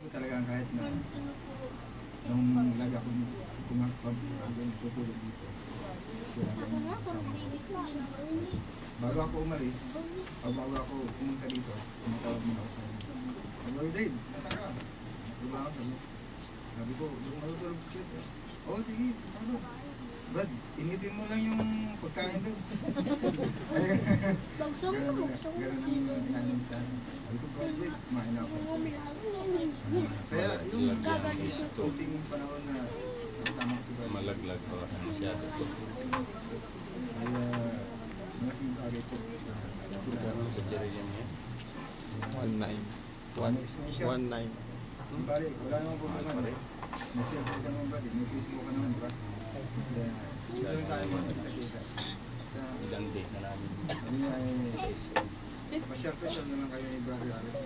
talagang kahit na nung lagi ako tutulog dito. Sila lang kasama ko. Bago ako umalis, bago ako pumunta dito, tumatawag muna ako sa akin. Brother Dave, nasa ka? Diba ako? Sabi ko, doon matutulog si Church. Oo, sige, tulog. Brad, initin mo lang yung pagkain doon. Bagsong mo, bagsong mo. Ganun ang kanin sa akin. Sabi ko, Brad, kumain ako. Kaya yung kunting panahon na nakatama ko si Brad. Malaglag ko masyado po. Kaya malaking bagay po. Sa Jerry yan yan. 19. Pare, wala naman po naman. Nasiyal ko ka naman ba? May Facebook ka naman, diba? Kaya, doon tayo magkita-kita. Ilang day na namin. Ano niya, pa-share na lang kayo ni Brother Alex.